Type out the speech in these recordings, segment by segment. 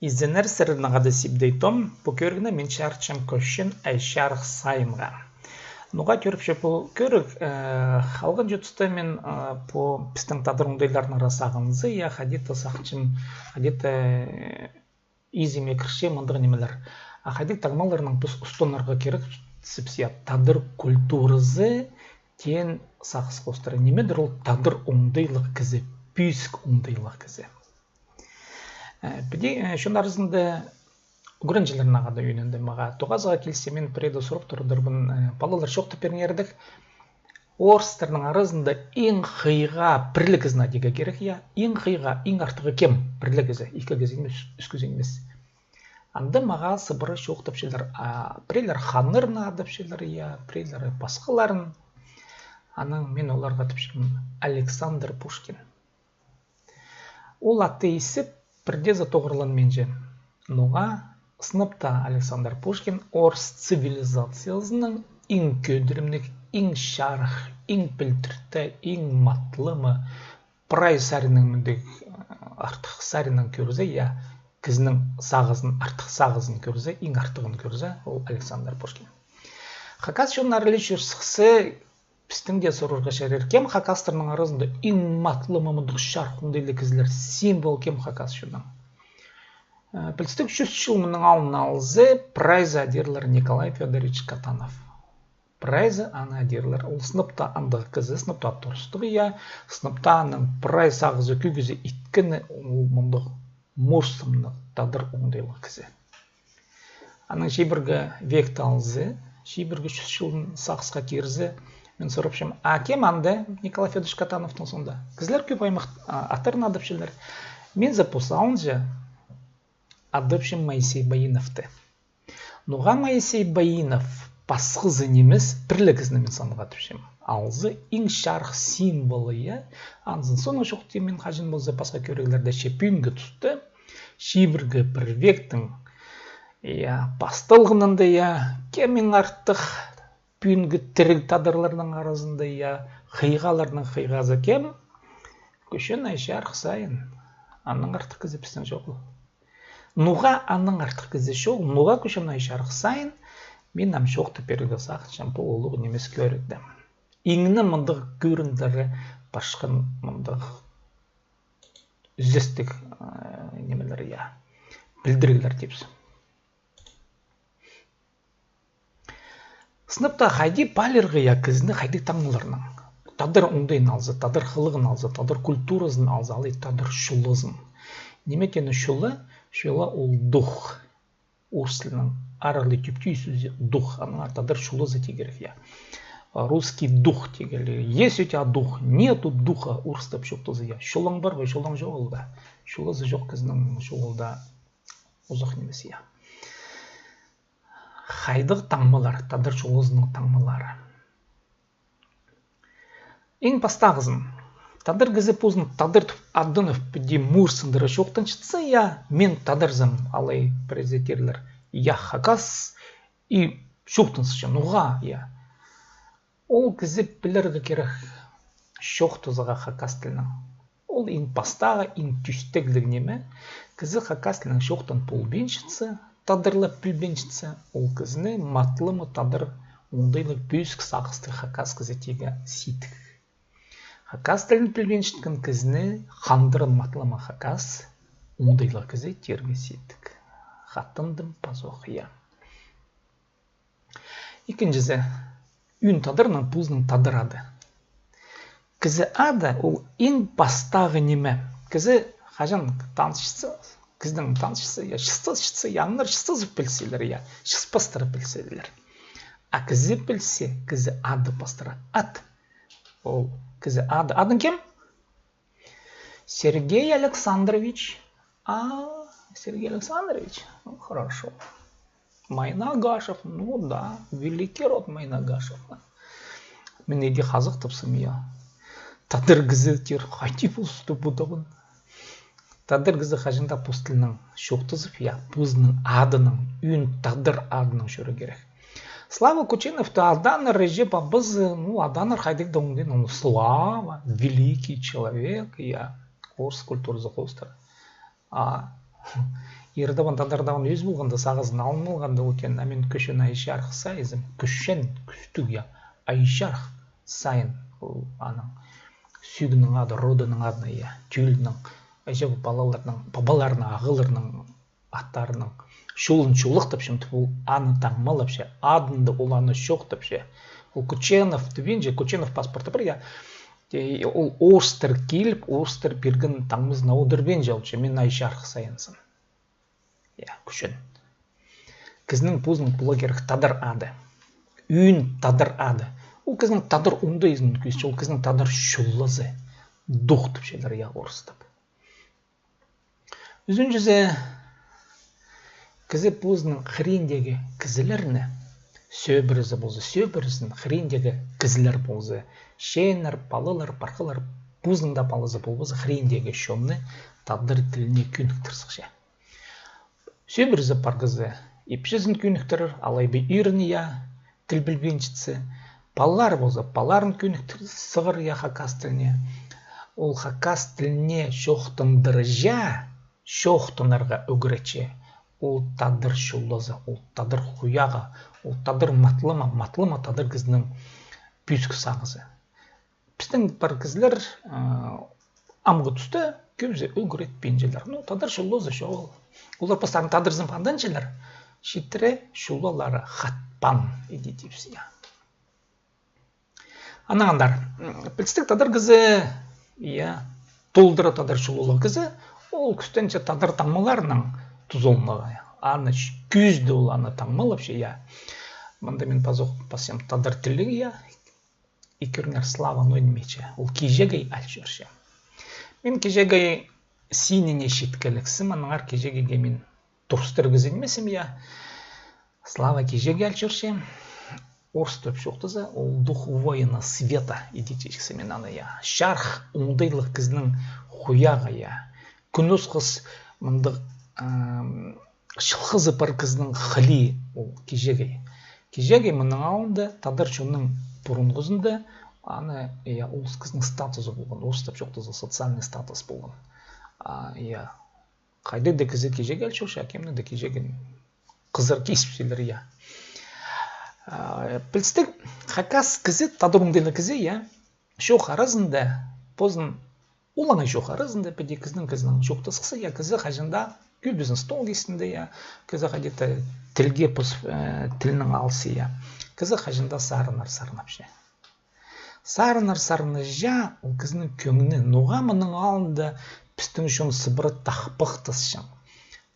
Izlenir sırrına sibdeytom, bu körgüne men çarçım köşün ayşarıq sayımға. Nuға көріп бұл көрік, алған жетісті мен бұл біздің тадыр ұндайларын арасағынызы, я хадита сақчым, хадита изиме кірше мұндығы немелер. Хадит тағмаларының біз ұстонарға керек сіпсия тадыр культурызы тен сақыс қостыры. Немедір ол тадыр ұндайлық кізі, пүйсік ұндайлық кізі. Біде шын арызында Угранжиларына ғада үйненді маға. Тоғазға келсе мен преді сұрып тұрдырбын. Балалар шоқты пернердік. Орыстарының арызында ең қиға бірлік ізна деге керек. Ең қиға, ең артығы кем бірлік ізі. Екі кез емес, үскіз емес. Анда маға сыбыры шоқтып шелер. Бірейлер ханырына адып шелер, бірейлер басқаларын. Аның мен оларға тіпшім Александр Пушкин. Ол атты есіп бірде затоғырлан менже. Ноға сыныпта Александр Пушкин орыс цивилизациясының ең көдірімдік, ең шарық, ең білдірті, ең матлымы, прай сарының мүндік артық сарының көрізі, кізінің сағызын, артық сағызын көрізі, ең артығын көрізі, ол Александр Пушкин. Хакас шоның арылеш жүрсіқсы біздің де сұрырға шәрер кем хакастырының арасында ең матлымы мұндық шарқындайлы кізілер символ кем хакас шоның. Білістік 100 жылмының алын алызы прайза дерлер Николай Федорович Катанов. Прайза ана дерлер. Ол сыныпта андығы кізі, сыныпта тұрыстығы, сыныпта аның прайз ағызы күгізі иткіні мұндық мұрсымны тадыр оңдайлы кізі. Аның шейбіргі векті алызы, шейбіргі 100 жылын сақысқа керізі. Мен сұрапшым, кем анды Николай Федорович Катановтың сонда. Кізлер көп аймақ аттарын адыпшылар. Мен запусауын жа адыпшым Моисей Баиновты. Нуға Моисей Баинов пасқызы немес бірлігізні мен саныға түпшем. Алзы ең шарқ символы, анзын соны жоқты мен қажын болзы пасқа көрегілерді шепүйінгі тұсты, шибіргі бір вектің пастылғынында, кемен артық пүйінгі тіріг тадырларының арасында, қиғаларының қиғазы кем, көшен айшарқ сайын, анның артық кізіпістің жоқыл. Нуға анның артық кізі шоу, нуға көшен айшарық сайын, мен нам шоқты пергі сақчам бұл олығы немес көрікді. Еңіні мұндық көріндері башқын мұндық үзестік немелері білдіргілер депсі. Сыныпта қайды палергі кізіні қайды таңыларының. Тадыр оңдайын алзы, тадыр қылығын алзы, тадыр культурызын алзы, алай тадыр шулызын. Неметені шулы? Шула ол дух. Орыс тілінің аралы түптей сөзі дух. Аның артадыр шулызы тегерек. Русский дух тегерек. Есть у тебя дух, нету духа. Орыстап шоқтызы. Шулаң бар ғой, шулаң жоқ олда. Шулызы жоқ кізінің шулда ұзақ немесі. Қайдық таңмалар, тадыр шулызының таңмалары. Ең пастағызын. Тадыр кізі позын тадыр адынов піде мұрсындыры шоқтан шытсы, мен тадырзым алай президентерлер, хакас и шоқтынсы нұға, Ол кізі біліргі керек шоқтызыға хакас тілінің. Ол ең пастағы, ең түстегілік неме, кізі хакас тілінің шоқтан пұлбен шытсы, тадырлы пүлбен шытсы, ол кізіні матлымы тадыр оңдайлық бүйсік сақысты хакас кізі тегі ситік. Хакас тілін білген шыткен кізіні қандырын матлама хакас оңдайлы кізі терге сеттік. Қаттындым пазоқия. Екіншісі, үйін тадырының пұзының тадырады. Кізі ады ол ең бастағы неме. Кізі қажан танысшысы, кіздің танысшысы, шыстыз, яңнар шыстыз білселер, шыспастыры білселер. Кізі білсе, кізі ады бастырады. Ад. Ол кізі ады. Адың кем? Сергей Александрович. Сергей Александрович. Ну, хорошо. Майнагашев. Ну, да. Великий род Майнагашев. Мен еде қазық тыпсым, Тадыр кізі тер қайти пұсты бұдығын. Тадыр кізі қажында пұстылының шоқтызып, пұзының адының, үйін тадыр адының шөрі керек. Слава Кучинов, то Аданар Режепа Быз, Аданар Хайдик Дондин, он Слава, великий человек, орыс культуры захостер. ердаван тадардаван өз болғанда сағызын алынылғанда өкен амен көшен айшарх сайызым көшен күстік я айшарх сайын ол аның сүйгінің ады родының адына я түйілінің айша балаларының ағыларының аттарының шулын шулық тапшым ол аны таңмалапшы адынды ол аны шоқтапшы ол Кученов дегенже Кученов паспорты бір я ол орыстар келіп орыстар берген таңымыз наудырбен жалшы мен айшарх сайынсын я күшін кізінің пузның блогерх тадар ады үйін тадар ады ол кізінің тадар ұнды езін көзші ол кізінің тадар шуллазы доқтып шелер я орыстап өзін жүзе кізі пузның хрендегі кізілеріні сөбірізі болзы сөбірізін хрендегі кізілер болзы шенер, палылар, парқылар пузның да палызы болбызы хрендегі шомны тадар тіліне күйініктірсіқше сөбірізі парғызы епшізін күйініктірір алайбы үйіріні я тіл білбеншітсі паллар болзы паларын күйініктірір сығыр я хакас тіліне ол хакас тіліне шоқтындыржа шоқтынарға өгірече ол тадыр шуллазы ол тадыр хуяға ол тадыр матлыма тадыр кізінің пүйскі сағызы біздің бар кізілер амғы түсті көбізе өгірет бенжелер ну тадыр шуллазы шоғыл олар пастарын тадырзын панданчелер шитре шулалары хатпан едетіпсі анағандар білістік тадыр кізі толдыры тадыр шулалы кізі ол күстенше тадыр таңмаларының тұзолмаға аны күзді ол аны таңмалап ше мында мен пасем тадар тілігі икернер слава нойнмече ол кежегей алчырше мен кежегей синене шиткеліксім аныңар кежегеге мен тұрстыр кізінмесім слава кежеге алчырше орыс төп шоқтызы ол дух воина света идетешкісі мен аны шарх ұңдайлық кізінің хуяға күніз қыз мындық шылқызы бар кізінің хали ол кежегей мұның ауында тадар шоның бұрынғызында аны ол кізінің статусы болған орыстап жоқтызы социальный статус болған қайды да кізі кежеге әлшош әкемні да кежеген қызыр кеспшелер білістік хакас кізі тадар ұңдайлы кізі шоқ арызында позын улаңай шоқ арызында пәде кізінің шоқтысқысы кізі қажында көбізін стол кесінде кізі қадеті тілге тілінің алсы кізі қажында сарынапшы сарыны ол кізінің көңіні нұғамының алында пістің шон сыбыры тақпық тысшын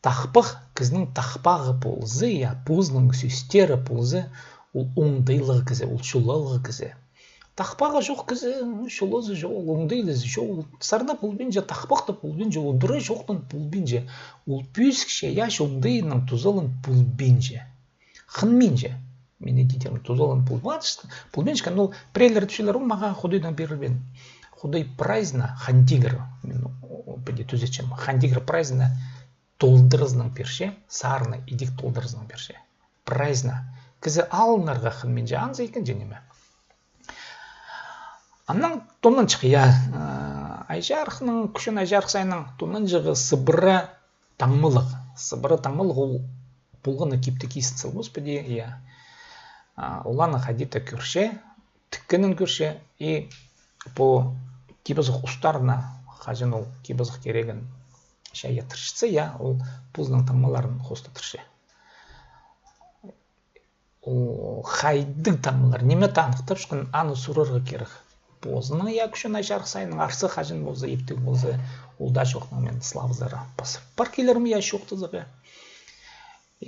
тақпық кізінің тақпағы болзы пузының сөстері болзы ол оңдайлығы кізі ол шулалығы кізі тақпағы жоқ кізі шулазы жоқ ол оңдайлызы жоқ сарна пулбенже тақпақты пулбенже ол дұры жоқтың пулбенже ол пүйскше оңдайының тузалын пулбенже хынменже мен едетерім тузалын пулбенже ол прейлер түшелер маға худайдан берілбен худай прайзна хандигр мен түзетшем хандигр прайзна толдырызның перше сарны идик толдырызның перше прайзна кізі алынарға хынменже анза екен женеме Аннан томнан чықы, айжарқының, күшін айжарқ сайының томнан жығы сыбыры таңмылық ол болғаны кепті кейсін сылбыз бәде, оланы қадеті көрше, тіккінің көрше, по кебізіқ ұстарына қажын ол кебізіқ кереген шайя тұршытсы, ол бұзының таңмаларын қосты тұршы. Ол қайдың таңмалар, неме таңықтап шықын аны сұрырғы керек. Бозының күшін айжарқ сайының арсы қажын болзы, ептік болзы, олда жоқның мен славызары басып. Бар келерім шоқтызығы.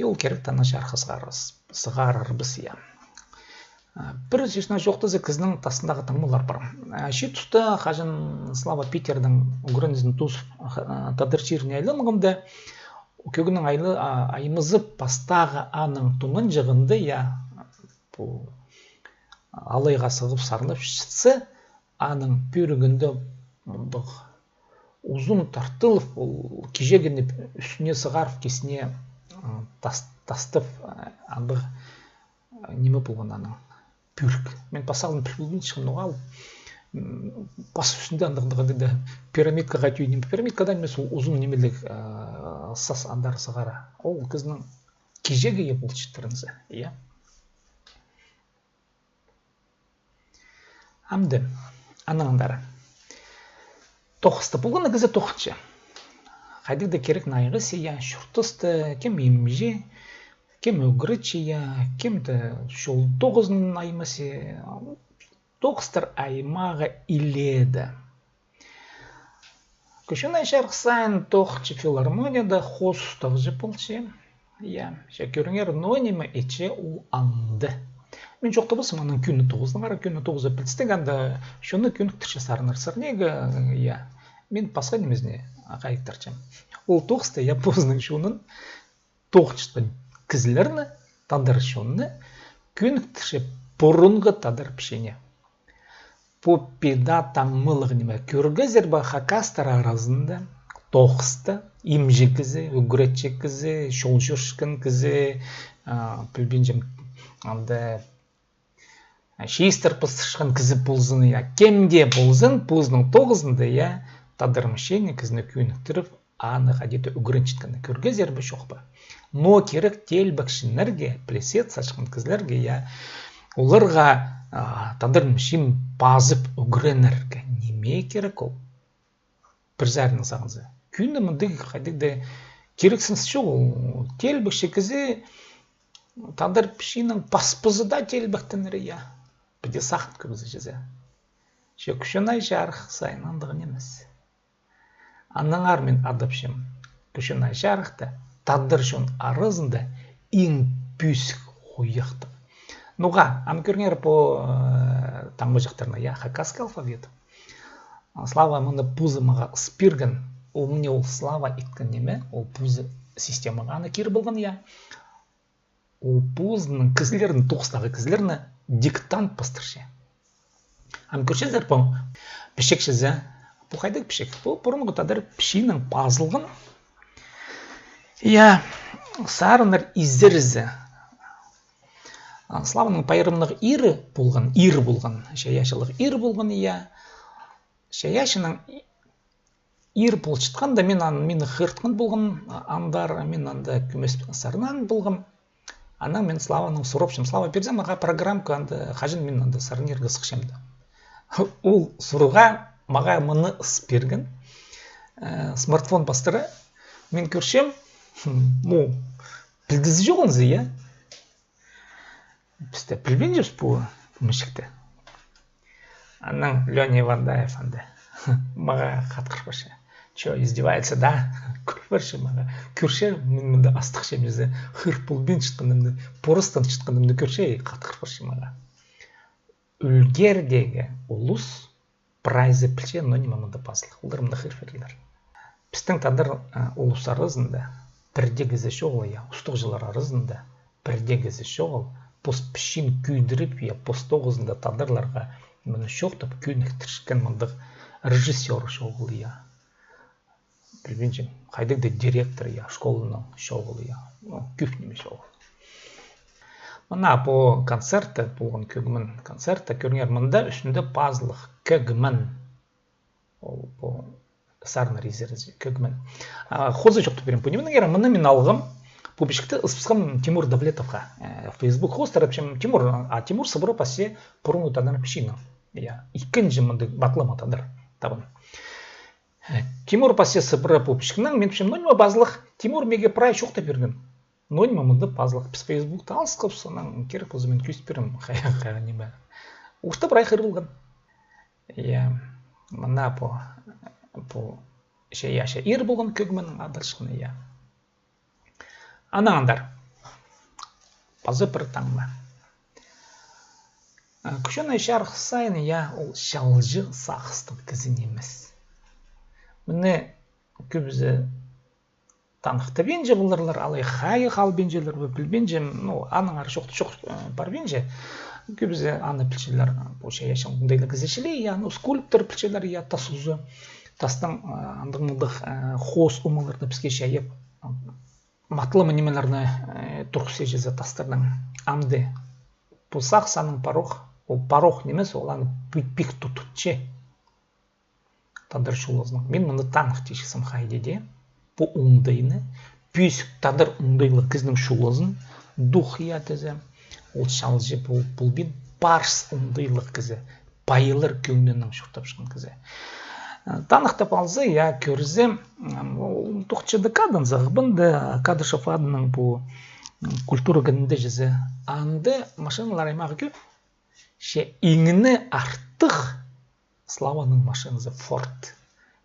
Ол керек таны жарқы сығарыр біз. Бір жешіна жоқтызы кізінің тасындағы таңмылар бар. Ши тұсты қажын Слава Питердің ұғырынызын тұз тадыр жеріне айлымығымды, көгінің айымызы пастағы аның тұнын жығынды, алайға сығып сарынып шытсы, аның пөрігінді ұзын тартылып, кежегіні үстіне сығарып, кесіне тастып, неме болған аның пөрік. Мен пасалын пөрігін шығын оғал, бас үстінде андығында пирамидкаға түйінем. Пирамидкадан емес ол ұзын немелік сас андар сығара. Ол кізінің кежегі ие бұл чыттырыңызы. Амды, аныңдары. Тоқысты болғаны кізі тоқытшы. Қайдық да керек найғы сия, шұртысты, кем емже, кем өгірічі, кемді шол тоғызының аймасы, тоқыстыр аймаға иледі. Көшін айшарғы сайын тоқытшы филармонияда қос ұстағызы болшы. Шәкеріңер нонима етше ол анды. Мен жоқты болсым, аның күні тоғыздың ара күні тоғызы білістік, анда шоны күні күтірші сарыныр неге, мен пасқа немезіне қайықтарчам. Ол тоғызды, позының шонын тоғытшыспын кізілеріні, тадар шоны, күні күтірші бұрынғы тадар пішене. По педа таңмылығы неме, көргі зерба хакастар арасында тоқысты, имжі кізі, үгіретші кізі, шолжыршқын кізі, білбенжем, анда шейістер пыстышқан кізі болзын, кемде болзын, позының тоғызында, тадырмышені кізіні күйініктіріп, анық әдеті үгіреншіткіні көргі зербі шоқпа. Но керек тел бәкшінлерге, плесет сашқын кізлерге, оларға тадырмышын базып үгіренерге неме керек ол? Бір зәрінің сағынызы. Күнді мұндығы қайдықды керексінсі жоқ, телбікші кізі тадыр пішінің паспызы да телбіктінірі, Біде сақын көбізі жезе. Күшінай жарық сайын андығын емес. Аннаңар мен адапшым, күшінай жарықты тадыр жон арызында ең бүйсік қойықты. Нұға, ам көріңер по таңғы жақтарына, хакасский алфавит. Слава мұнда пузы маға спирген, ол мне ол слава иткан неме, ол пузы системаға ана кері болған, Ол пузының кізілерінің, тоқыстағы кізілеріні диктант пастыршы. Ам көршезер по пішек шезе, по қайдық пішек, по бұрынғы тадар пішінің пазылғын, сарыныр издерізі. Славаның пайырымлығы ирі болған, шаяшылығы ирі болған, шаяшының ир болчытқан да мені қыртқан болған, андар мен анда күмес сарынан болған. Анан мен Славаның сұропшым. Слава бердім, маға программка қажын мен анда сарын ергі сықшымды. Ол сұруға маға мұны ыс берген. Смартфон бастыры. Мен көршем, білдізі жоғынызы, Бізде білбен жүрс бұл мүшікті. Анан Леня Ивандаев анда. Маға қатқыр башы. Чо, издевается, да? Көрші маға. Көрші, мен мұнда астық шемізі хыр пұлбен шытқанымды, порыстан шытқанымды көрші, қатқыр башы маға. Үлгердегі ұлыс прайзы пілше, но нема мұнда пазылық. Оларымда хыр ферлер. Біздің тадар ұлыс арызында бірдегізі шоғыл, ұстық жылар арызында бірдегізі шоғыл, пост пішін күйдіріп, пост тоғызында тадарларға мұны шоқтып, күйінік тіршкен мұндық режиссер шоғыл, Білбенжем, қайдық да директор, школының шоғыл, күфнеме шоғыл. Мұна по концерті, болған көгімін концерті, көріңер мұнда үшінде пазылық көгімін. Ол по сарны резерві көгімін. Қозы жоқты берем, понемінің ері мұны мен алғым, по бішікті ұспысқым Тимур Давлетовға. Facebook хост тарапшым Тимур, Тимур сыбыры пасе бұрын ұтадан пішіні. Икінші мұнды батлым атадыр табын. Тимур пасе сыбыры по бішікінің, мен пішім, нонима базылық, Тимур меге прай шоқты берген. Нонима мұнды базылық, біз Facebook'та алысқып, сонан керек болзы мен күст берім, қайға неме. Ұшты прай қыр болған. Мұна по яша ер болған көгімен адалшықны, Анаңдар, базы бір таңма. Күшін айшарық сайын, ол шалжы сақыстың кізін емес. Міне көбізі танықты бенже бұларлар, алай қайы қал бенжелер білбенже, аның ары шоқты бар бенже, көбізі аны пілшелер, бұл шаяшын құндайлы кізешілі, скульптор пілшелер, тасузы, тастың андығмылдық қос ұмыларды бізге шайып, матлымы немелеріні тұрқысы жезі тастырдың амды. Бұл сақ саның паруқ, ол парох немес, ол аны пик тұтытче. Тадыр шулызның. Мен мұны таңық тешісім хайдеде. Бұл ұңдайны, пүйсік тадыр ұңдайлы кіздің шулызын, дух ятызы, ол шалжы бұл бен барс ұңдайлы кізі, байылыр көңненің шұртап шықын кізі. Танықтап алзы, я көрізі, тұқчыды кадын зағыбынды, Кадышев адының бұл культура гынды жызы. Анды машиналар аймағы көп, ше иңіні артық Славаның машинасы Форд.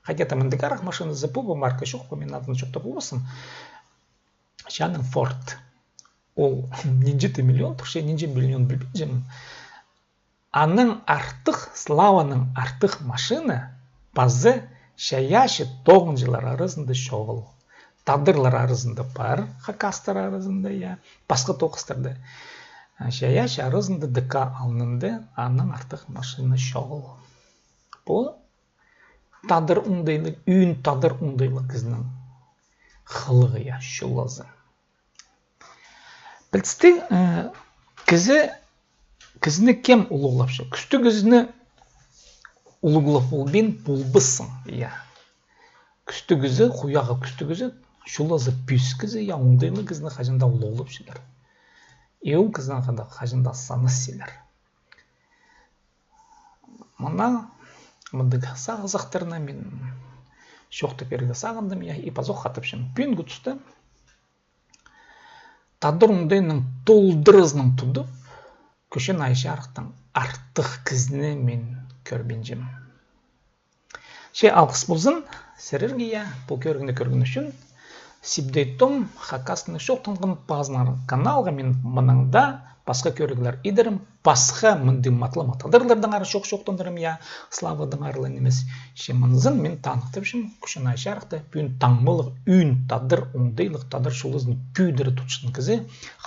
Хотя там индигарах машинасы бұл марка жоқ, мен адын жоқта болмасын. Шаның Форд. Ол нинжеті миллион, тұрше нинже миллион білбейджім. Аның артық, Славаның артық машина базы шаяшы 9 жылар арызында шоғыл. Тадырлар арызында бар, хакастар арызында, басқа тоқыстарды. Шаяшы арызында дыка алынынды, аның артық машина шоғыл. Бұл тадыр ұңдайлы, үйін тадыр ұңдайлы кізінің қылығы шулазы. Білісті кізіні кем ұлығылапшы? Күсті кізіні ұлығылап болбен болбысын. Күсті кізі, құяға күсті кізі, шулазы пүйс кізі, ұңдайлы кізіні қажында ұлығылап шелер. Еу кізінің қанда қажында саны селер. Мұна мұндығы сағызақтарына мен шоқты пергі сағындым, ипазоқ қатыпшым. Пүйін күтісті тадыр ұңдайының толдырызының тұды көшен айшы арықтың артық кізіне мен көрбенжім. Ше алғыс болзын, сәрірге бұл көргіні үшін сибдейтім хакасыны шоқтыңғын базынар каналға мен мұныңда басқа көрігілер идірім, басқа мұнды матлы матадырлардың ары шоқтындырым, славадың арылы немес. Ше мұнызын мен танықтыпшым, күшін айшы арықты, пүйін таңмылық, үйін тадыр, ұңдайлық тадыр шулызын пүйдірі тұтшын кізі,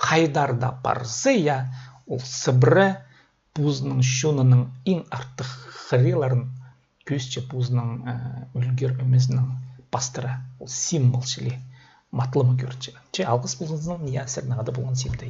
қайдарда барсы, ол сыбыры бұзының шонының ең артық қыреларын көзче бұзының үлгер өмезінің бастыры, ол символ шілі матлымы көрдші. Че алғыс бұлыңыздың әсерін ағады болған симді.